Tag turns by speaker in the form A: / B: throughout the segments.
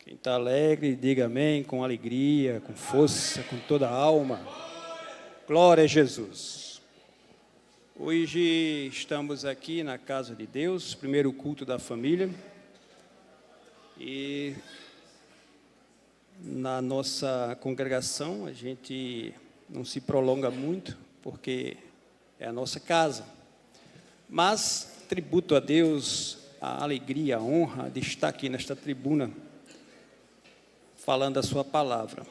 A: Quem está alegre, diga amém, com alegria, com força, com toda a alma. Glória a Jesus. Hoje estamos aqui na casa de Deus, primeiro culto da família. E na nossa congregação a gente não se prolonga muito, porque é a nossa casa. Mas tributo a Deus a alegria, a honra de estar aqui nesta tribuna, falando a sua palavra.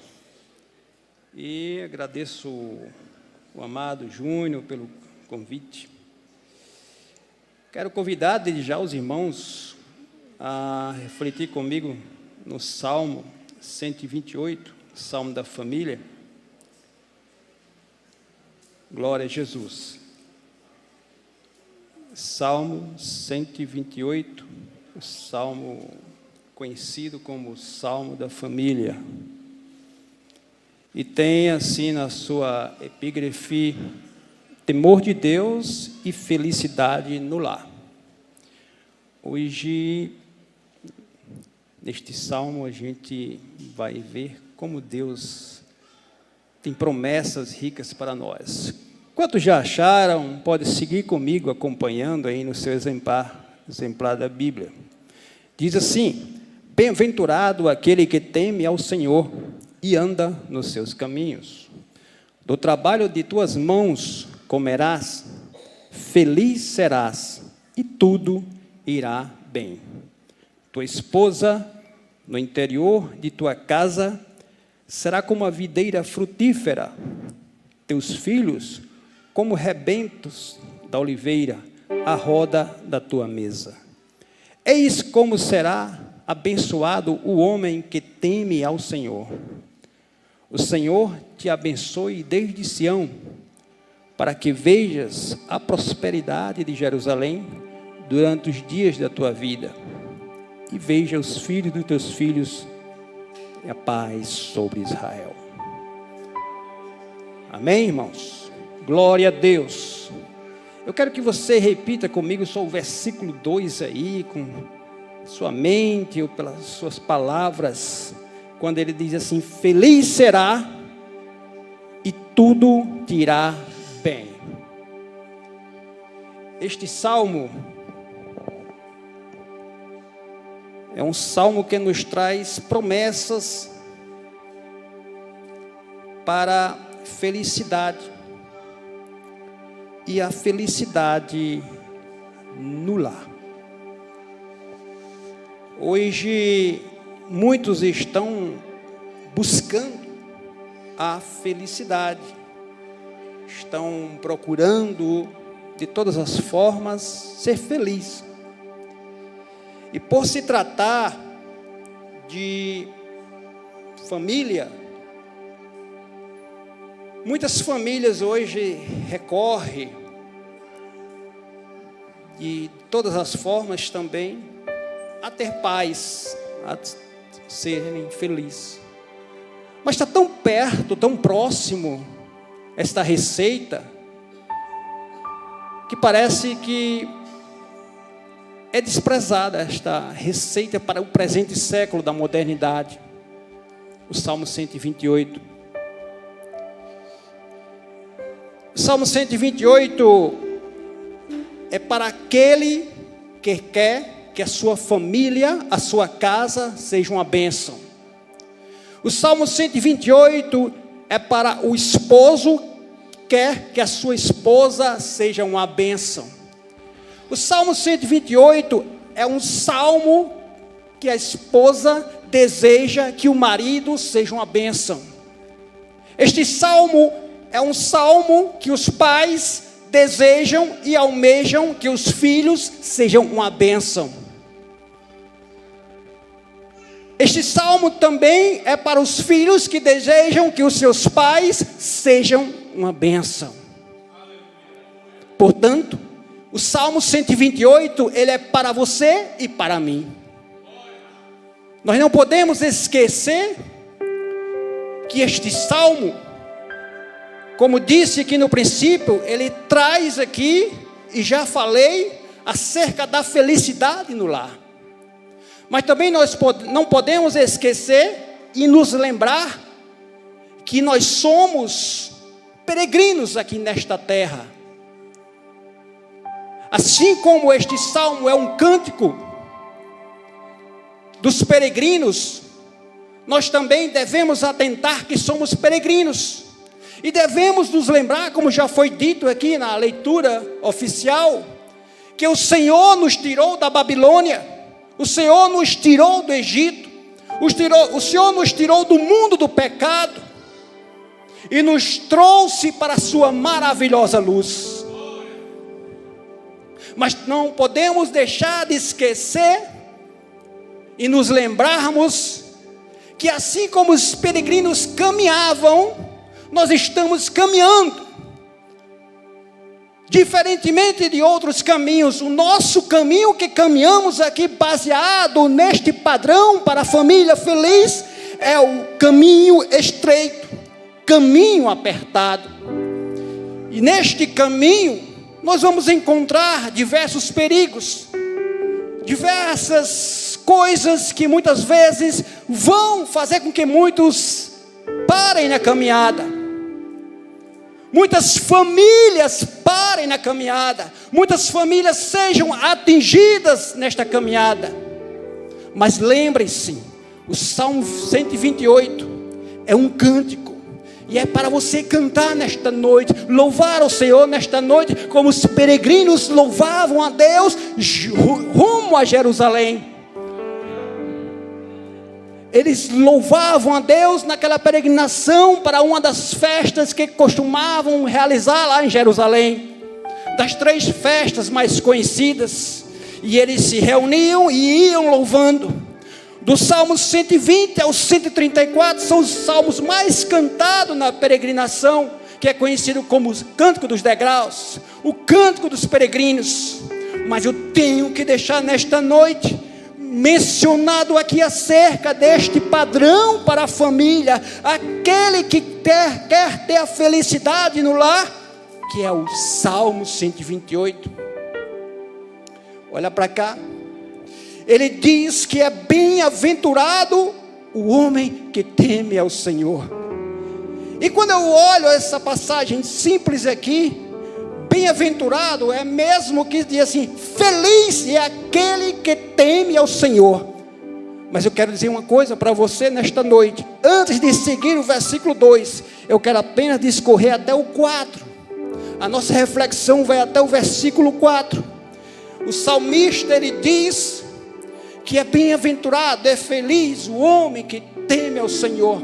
A: E agradeço o amado Júnior pelo convite. Quero convidar desde já os irmãos a refletir comigo no Salmo 128, Salmo da família. Glória a Jesus. Salmo 128, o Salmo conhecido como Salmo da família. E tem assim na sua epígrafe: temor de Deus e felicidade no lar. Hoje, neste salmo, a gente vai ver como Deus tem promessas ricas para nós. Quantos já acharam? Pode seguir comigo, acompanhando aí no seu exemplar da Bíblia. Diz assim: bem-aventurado aquele que teme ao Senhor e anda nos seus caminhos. Do trabalho de tuas mãos comerás, feliz serás, e tudo irá bem. Tua esposa, no interior de tua casa, será como a videira frutífera, teus filhos, como rebentos da oliveira, à roda da tua mesa. Eis como será abençoado o homem que teme ao Senhor. O Senhor te abençoe desde Sião, para que vejas a prosperidade de Jerusalém durante os dias da tua vida, e veja os filhos dos teus filhos e a paz sobre Israel. Amém, irmãos? Glória a Deus. Eu quero que você repita comigo só o versículo 2 aí, com sua mente ou pelas suas palavras, quando ele diz assim: feliz será e tudo te irá bem. Este salmo é um salmo que nos traz promessas para felicidade, e a felicidade no lar. Hoje, muitos estão buscando a felicidade, estão procurando de todas as formas ser feliz. E por se tratar de família, muitas famílias hoje recorrem de todas as formas também a ter paz, a serem felizes. Mas está tão perto, tão próximo esta receita, que parece que é desprezada esta receita para o presente século da modernidade. O Salmo 128. O Salmo 128 é para aquele que quer que a sua família, a sua casa seja uma bênção. O Salmo 128 é para o esposo que quer que a sua esposa seja uma bênção. O Salmo 128 é um salmo que a esposa deseja que o marido seja uma bênção. Este salmo é um salmo que os pais desejam e almejam que os filhos sejam uma bênção. Este salmo também é para os filhos que desejam que os seus pais sejam uma bênção. Portanto, o Salmo 128, ele é para você e para mim. Nós não podemos esquecer que este salmo, como disse aqui no princípio, ele traz aqui, e já falei, acerca da felicidade no lar. Mas também nós não podemos esquecer e nos lembrar que nós somos peregrinos aqui nesta terra. Assim como este salmo é um cântico dos peregrinos, nós também devemos atentar que somos peregrinos. E devemos nos lembrar, como já foi dito aqui na leitura oficial, que o Senhor nos tirou da Babilônia, o Senhor nos tirou do Egito, o Senhor nos tirou do mundo do pecado e nos trouxe para a sua maravilhosa luz. Mas não podemos deixar de esquecer e nos lembrarmos que assim como os peregrinos caminhavam, nós estamos caminhando. Diferentemente de outros caminhos, o nosso caminho que caminhamos aqui, baseado neste padrão para a família feliz, é o caminho estreito, caminho apertado. E neste caminho, nós vamos encontrar diversos perigos, diversas coisas que muitas vezes vão fazer com que muitos parem na caminhada. Muitas famílias parem na caminhada, muitas famílias sejam atingidas nesta caminhada. Mas lembrem-se, o Salmo 128 é um cântico, e é para você cantar nesta noite, louvar ao Senhor nesta noite, como os peregrinos louvavam a Deus rumo a Jerusalém. Eles louvavam a Deus naquela peregrinação para uma das festas que costumavam realizar lá em Jerusalém, das 3 festas mais conhecidas, e eles se reuniam e iam louvando. Do Salmo 120 ao 134 são os salmos mais cantados na peregrinação, que é conhecido como o Cântico dos Degraus, o Cântico dos Peregrinos. Mas eu tenho que deixar nesta noite mencionado aqui acerca deste padrão para a família, aquele que quer ter a felicidade no lar, que é o Salmo 128. Olha para cá. Ele diz que é bem-aventurado o homem que teme ao Senhor. E quando eu olho essa passagem simples aqui, bem-aventurado é mesmo que diz assim, feliz é aquele que teme ao Senhor. Mas eu quero dizer uma coisa para você nesta noite. Antes de seguir o versículo 2, eu quero apenas discorrer até o 4. A nossa reflexão vai até o versículo 4. O salmista, ele diz que é bem-aventurado, é feliz o homem que teme ao Senhor.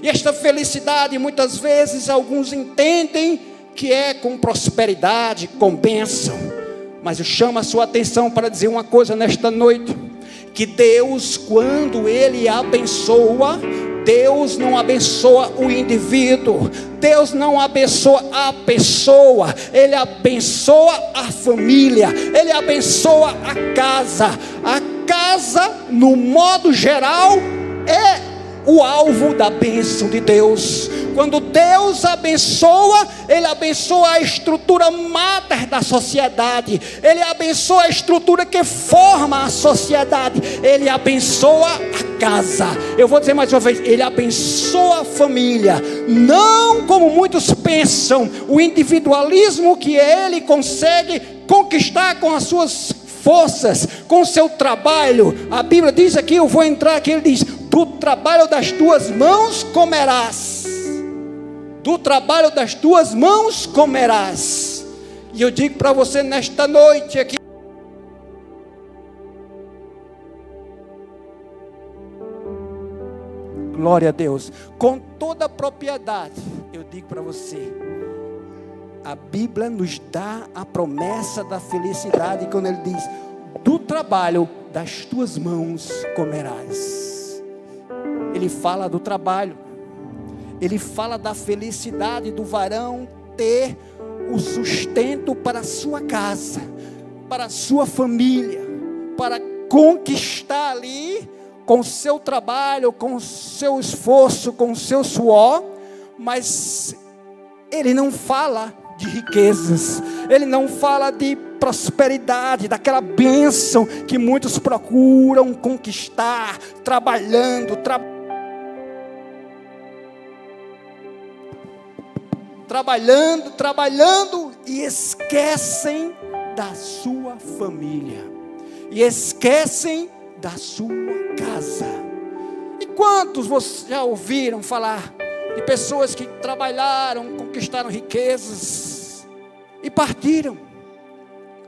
A: E esta felicidade, muitas vezes, alguns entendem que é com prosperidade, com bênção. Mas eu chamo a sua atenção para dizer uma coisa nesta noite, que Deus, quando Ele abençoa, Deus não abençoa o indivíduo, Deus não abençoa a pessoa, Ele abençoa a família, Ele abençoa a casa. A casa, no modo geral, é o alvo da bênção de Deus. Quando Deus abençoa, Ele abençoa a estrutura máter da sociedade, Ele abençoa a estrutura que forma a sociedade, Ele abençoa a casa. Eu vou dizer mais uma vez, Ele abençoa a família, não como muitos pensam, o individualismo que Ele consegue conquistar com as suas forças, com o seu trabalho. A Bíblia diz aqui, eu vou entrar aqui, ele diz, do trabalho das tuas mãos comerás, do trabalho das tuas mãos comerás. E eu digo para você nesta noite aqui, glória a Deus, com toda a propriedade, eu digo para você, a Bíblia nos dá a promessa da felicidade, quando ele diz, do trabalho das tuas mãos comerás. Ele fala do trabalho, ele fala da felicidade do varão ter o sustento para a sua casa, para a sua família, para conquistar ali, com o seu trabalho, com o seu esforço, com o seu suor. Mas ele não fala de riquezas, ele não fala de
B: prosperidade, daquela bênção que muitos procuram conquistar, trabalhando e esquecem da sua família, e esquecem da sua casa. E quantos vocês já ouviram falar de pessoas que trabalharam, conquistaram riquezas e partiram,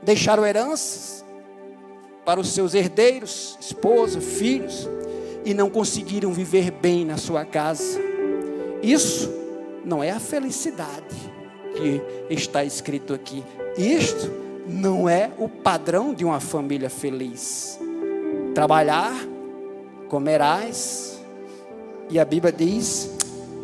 B: deixaram heranças para os seus herdeiros, esposa, filhos, e não conseguiram viver bem na sua casa? Isso não é a felicidade que está escrito aqui. Isto não é o padrão de uma família feliz. Trabalhar, comerás, e a Bíblia diz,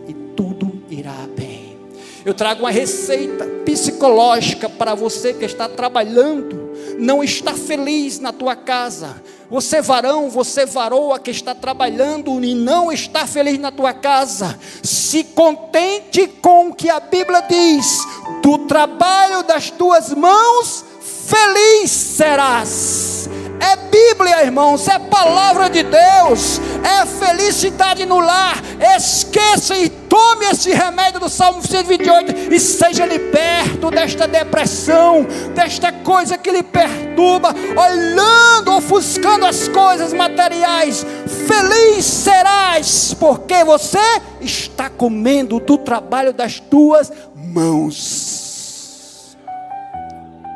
B: e tudo irá bem. Eu trago uma receita psicológica para você que está trabalhando, não está feliz na tua casa. Você varão, você varoa que está trabalhando e não está feliz na tua casa, se contente com o que a Bíblia diz: do trabalho das tuas mãos feliz serás. É Bíblia, irmãos, é palavra de Deus, é felicidade no lar. Esqueça e tome esse remédio do Salmo 128 e seja liberto desta depressão, desta coisa que lhe perturba, olhando, ofuscando as coisas materiais. Feliz serás, porque você está comendo do trabalho das tuas mãos.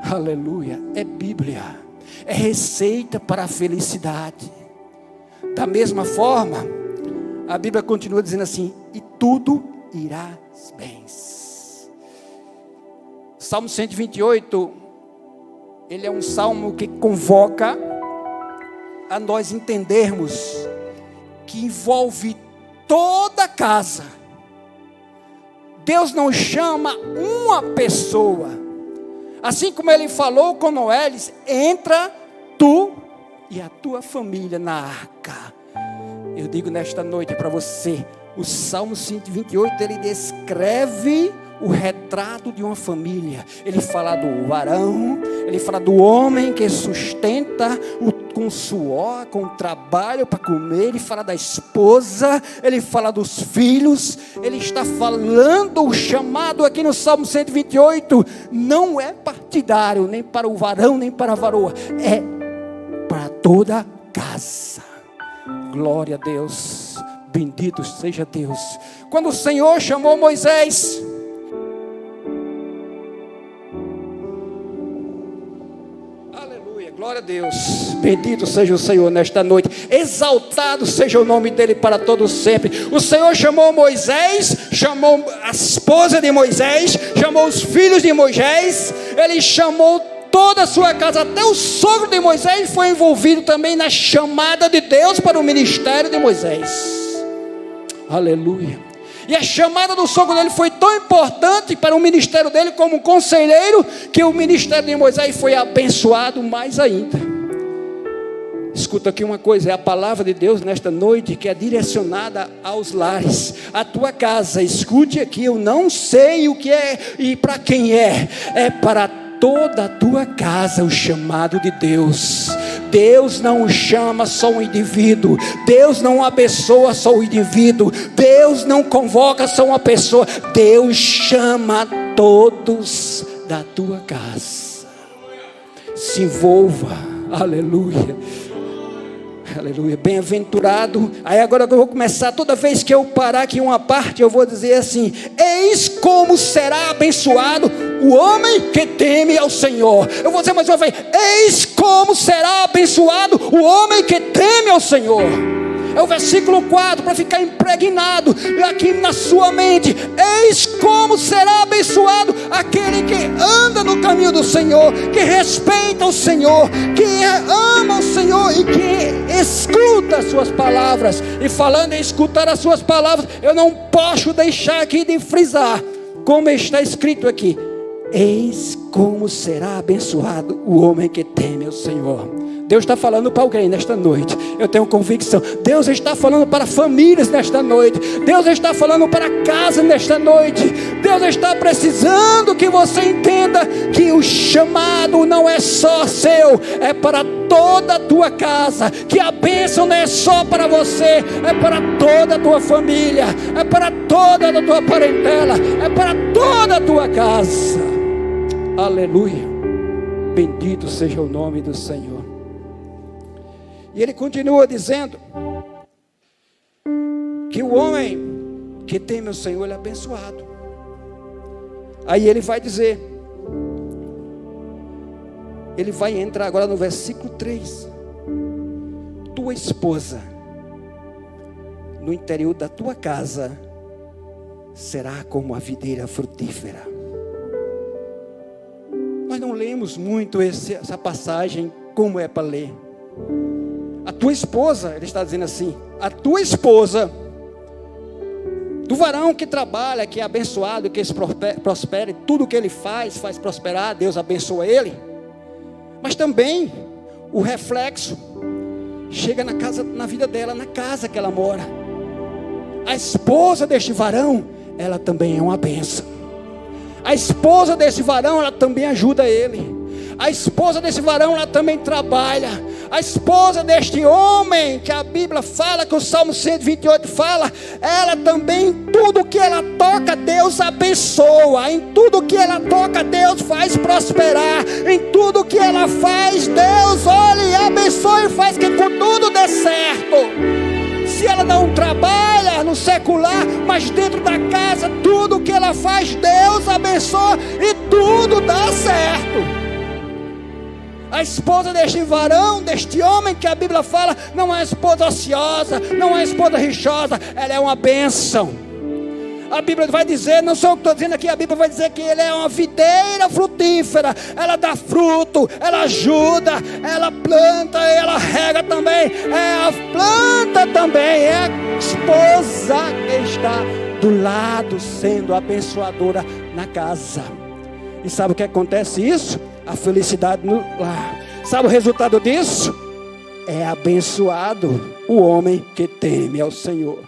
B: Aleluia, é Bíblia. É receita para a felicidade. Da mesma forma, a Bíblia continua dizendo assim: e tudo irá bem. Salmo 128, ele é um salmo que convoca a nós entendermos que envolve toda a casa. Deus não chama uma pessoa. Assim como ele falou com Noé, ele disse: entra tu e a tua família na arca. Eu digo nesta noite para você, o Salmo 128, ele descreve o retrato de uma família. Ele fala do varão, ele fala do homem que sustenta com suor, com trabalho para comer. Ele fala da esposa, ele fala dos filhos. Ele está falando, o chamado aqui no Salmo 128 não é partidário, nem para o varão, nem para a varoa, é para toda a casa. Glória a Deus, bendito seja Deus. Quando o Senhor chamou Moisés, glória a Deus, bendito seja o Senhor nesta noite, exaltado seja o nome dele para todos sempre. O Senhor chamou Moisés, chamou a esposa de Moisés, chamou os filhos de Moisés, ele chamou toda a sua casa, até o sogro de Moisés foi envolvido também na chamada de Deus para o ministério de Moisés. Aleluia. E a chamada do sogro dele foi tão importante para o ministério dele como conselheiro, que o ministério de Moisés foi abençoado mais ainda. Escuta aqui uma coisa, é a palavra de Deus nesta noite que é direcionada aos lares, à tua casa. Escute aqui, eu não sei o que é e para quem é para toda a tua casa o chamado de Deus. Deus não chama só um indivíduo, Deus não abençoa só um indivíduo, Deus não convoca só uma pessoa, Deus chama todos da tua casa. Se envolva, aleluia, aleluia, bem-aventurado. Aí agora eu vou começar, toda vez que eu parar aqui uma parte, eu vou dizer assim: eis como será abençoado o homem que teme ao Senhor. Eu vou dizer mais uma vez: eis como será abençoado o homem que teme ao Senhor. É o versículo 4, para ficar impregnado aqui na sua mente. Eis como será abençoado aquele que anda no caminho do Senhor, que respeita o Senhor, que ama o Senhor e que escuta as suas palavras. E falando em escutar as suas palavras, eu não posso deixar aqui de frisar, como está escrito aqui: eis como será abençoado o homem que teme o Senhor. Deus está falando para alguém nesta noite. Eu tenho convicção. Deus está falando para famílias nesta noite. Deus está falando para casa nesta noite. Deus está precisando que você entenda que o chamado não é só seu, é para toda a tua casa. Que a bênção não é só para você, é para toda a tua família, é para toda a tua parentela, é para toda a tua casa. Aleluia. Bendito seja o nome do Senhor. E ele continua dizendo que o homem que teme o Senhor, ele é abençoado. Aí ele vai dizer, ele vai entrar agora no versículo 3. Tua esposa no interior da tua casa será como a videira frutífera. Nós não lemos muito essa passagem como é para ler. A tua esposa, ele está dizendo assim, a tua esposa, do varão que trabalha, que é abençoado, que prospere, tudo que ele faz prosperar, Deus abençoa ele. Mas também o reflexo chega na casa, na vida dela, na casa que ela mora. A esposa deste varão, ela também é uma bênção. A esposa desse varão, ela também ajuda ele. A esposa desse varão, ela também trabalha. A esposa deste homem, que a Bíblia fala, que o Salmo 128 fala, ela também, tudo que ela toca, Deus abençoa. Em tudo que ela toca, Deus faz prosperar. Em tudo que ela faz, Deus olha e abençoa e faz que com tudo dê certo. Se ela não trabalha no secular, mas dentro da casa, tudo que ela faz, Deus abençoa e tudo dá certo. A esposa deste varão, deste homem que a Bíblia fala, não é esposa ociosa, não é esposa rixosa, ela é uma bênção. A Bíblia vai dizer, não sou eu que estou dizendo aqui, a Bíblia vai dizer que ele é uma videira frutífera. Ela dá fruto, ela ajuda, ela planta, ela rega também. É a planta também, é a esposa que está do lado sendo abençoadora na casa. E sabe o que acontece isso? A felicidade no lar. Sabe o resultado disso? É abençoado o homem que teme ao Senhor.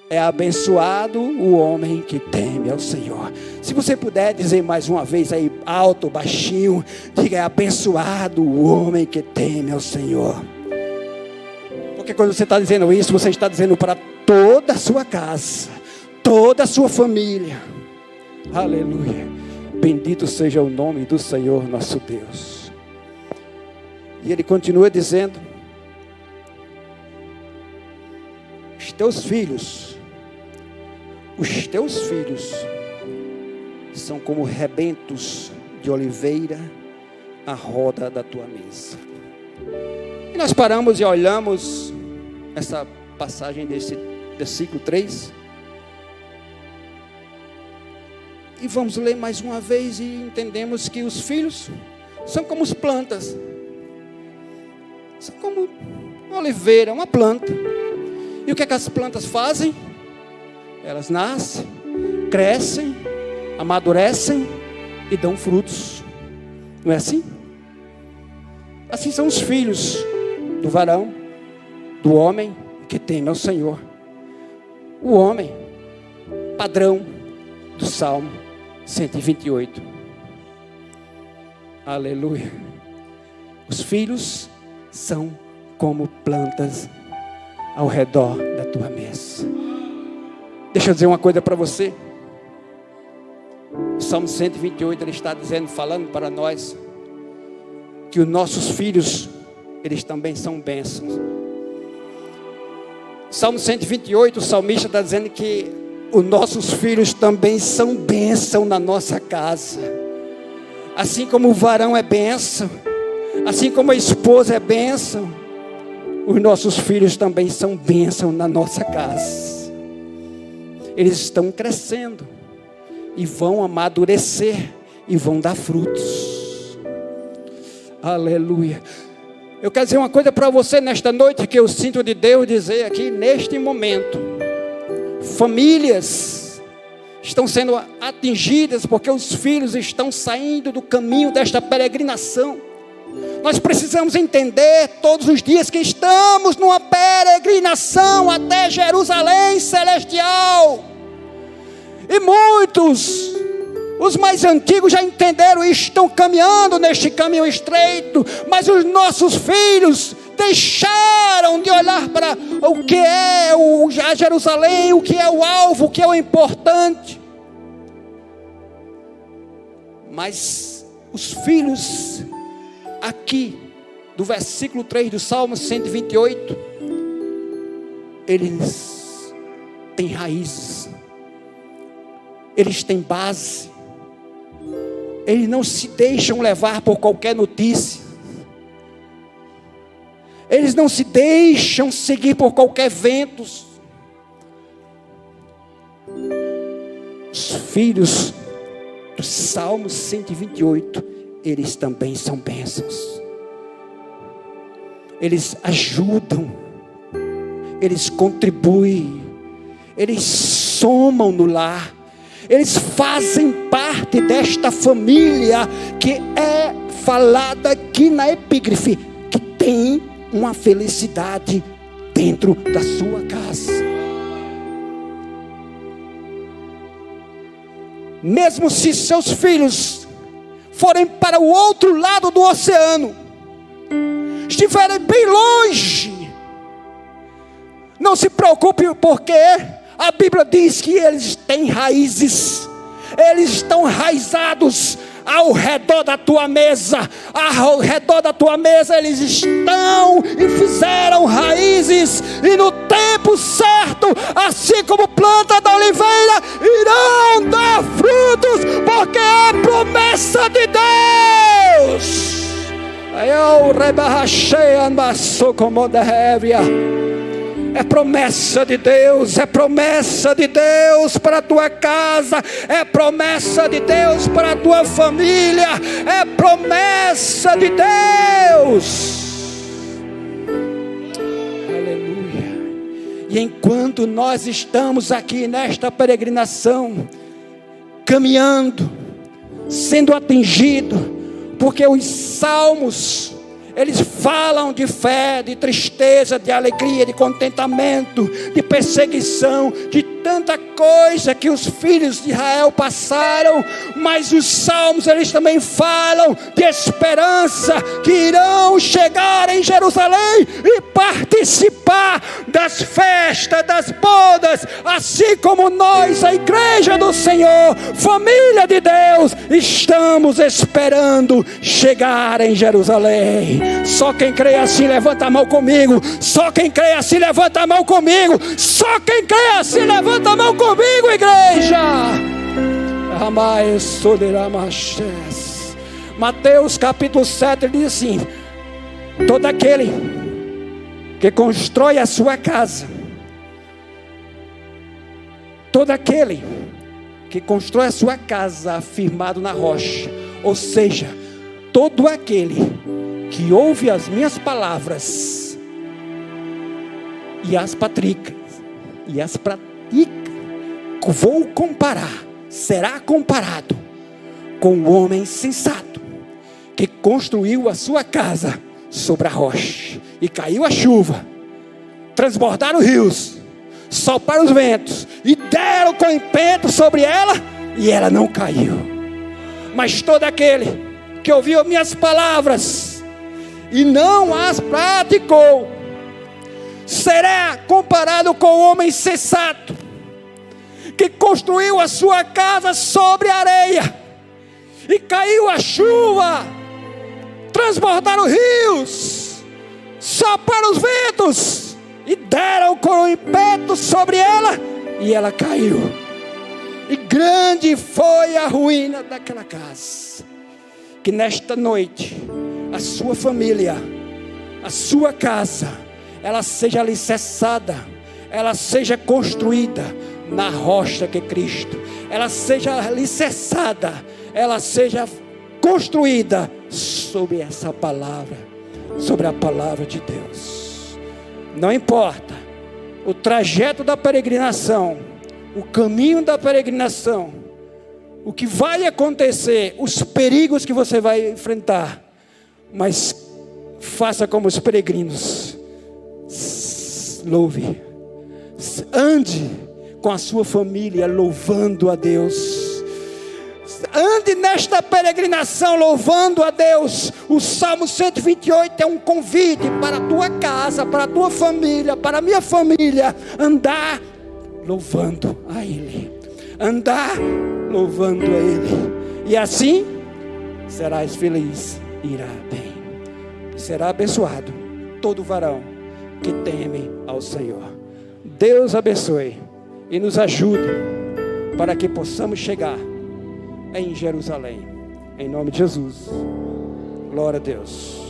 B: É abençoado o homem que teme ao Senhor. Se você puder dizer mais uma vez aí, alto, baixinho, diga: é abençoado o homem que teme ao Senhor. Porque quando você está dizendo isso, você está dizendo para toda a sua casa, toda a sua família. Aleluia. Bendito seja o nome do Senhor nosso Deus. E ele continua dizendo: os teus filhos são como rebentos de oliveira à roda da tua mesa. E nós paramos e olhamos essa passagem desse versículo 3. E vamos ler mais uma vez e entendemos que os filhos são como as plantas. São como uma oliveira, uma planta. E o que é que as plantas fazem? Elas nascem, crescem, amadurecem e dão frutos. Não é assim? Assim são os filhos do varão, do homem que teme ao Senhor. O homem, padrão do Salmo 128. Aleluia. Os filhos são como plantas ao redor da tua mesa. Deixa eu dizer uma coisa para você. O Salmo 128, ele está dizendo, falando para nós, que os nossos filhos, eles também são bênçãos. Salmo 128, o salmista está dizendo que os nossos filhos também são bênção na nossa casa. Assim como o varão é bênção, assim como a esposa é bênção, os nossos filhos também são bênção na nossa casa. Eles estão crescendo e vão amadurecer e vão dar frutos. Aleluia. Eu quero dizer uma coisa para você nesta noite, que eu sinto de Deus dizer aqui neste momento. Famílias estão sendo atingidas porque os filhos estão saindo do caminho desta peregrinação. Nós precisamos entender todos os dias que estamos numa peregrinação até Jerusalém celestial. E muitos, os mais antigos já entenderam e estão caminhando neste caminho estreito. Mas os nossos filhos deixaram de olhar para o que é a Jerusalém, o que é o alvo, o que é o importante. Mas os filhos aqui, do versículo 3 do Salmo 128, eles têm raízes, eles têm base, eles não se deixam levar por qualquer notícia, eles não se deixam seguir por qualquer vento. Os filhos do Salmo 128, eles também são bênçãos. Eles ajudam, eles contribuem, eles somam no lar, eles fazem parte desta família que é falada aqui na epígrafe, que tem uma felicidade dentro da sua casa. Mesmo se seus filhos forem para o outro lado do oceano, estiverem bem longe, não se preocupe, porque a Bíblia diz que eles têm raízes, eles estão enraizados ao redor da tua mesa. Ao redor da tua mesa eles estão e fizeram raízes, e no tempo certo, assim como planta da oliveira, irão dar frutos, porque é promessa de Deus. É promessa de Deus, é promessa de Deus para a tua casa, é promessa de Deus para a tua família, é promessa de Deus. Aleluia. E enquanto nós estamos aqui nesta peregrinação, caminhando, sendo atingido, porque os salmos, eles falam de fé, de tristeza, de alegria, de contentamento, de perseguição, de tanta coisa que os filhos de Israel passaram. Mas os salmos, eles também falam de esperança, que irão chegar em Jerusalém e participar das festas, das bodas, assim como nós, a igreja do Senhor, família de Deus, estamos esperando chegar em Jerusalém. Só quem crê assim, levanta a mão comigo. Só quem crê assim, levanta a mão comigo. Só quem crê assim, levanta a mão comigo, igreja. Mateus capítulo 7 diz assim: todo aquele que constrói a sua casa, todo aquele que constrói a sua casa afirmado na rocha, ou seja, todo aquele que ouve as minhas palavras e as pratica, vou comparar, será comparado com o homem sensato que construiu a sua casa sobre a rocha, e caiu a chuva, transbordaram os rios, sopraram os ventos e deram com ímpeto sobre ela, e ela não caiu. Mas todo aquele que ouviu minhas palavras e não as praticou, será comparado com o homem sensato que construiu a sua casa sobre a areia, e caiu a chuva, transbordaram rios, sopraram os ventos e deram com ímpeto sobre ela, e ela caiu. E grande foi a ruína daquela casa. Que nesta noite a sua família, a sua casa, ela seja alicerçada, ela seja construída na rocha que é Cristo, ela seja alicerçada, ela seja construída sobre essa palavra, sobre a palavra de Deus. Não importa o trajeto da peregrinação, o caminho da peregrinação, o que vai acontecer, os perigos que você vai enfrentar, mas faça como os peregrinos. Louve. Ande com a sua família louvando a Deus. Ande nesta peregrinação louvando a Deus. O Salmo 128 é um convite para a tua casa, para a tua família, para a minha família. Andar louvando a Ele. Andar louvando a Ele. E assim serás feliz, irá bem. Será abençoado todo varão que teme ao Senhor. Deus abençoe e nos ajude para que possamos chegar em Jerusalém. Em nome de Jesus. Glória a Deus.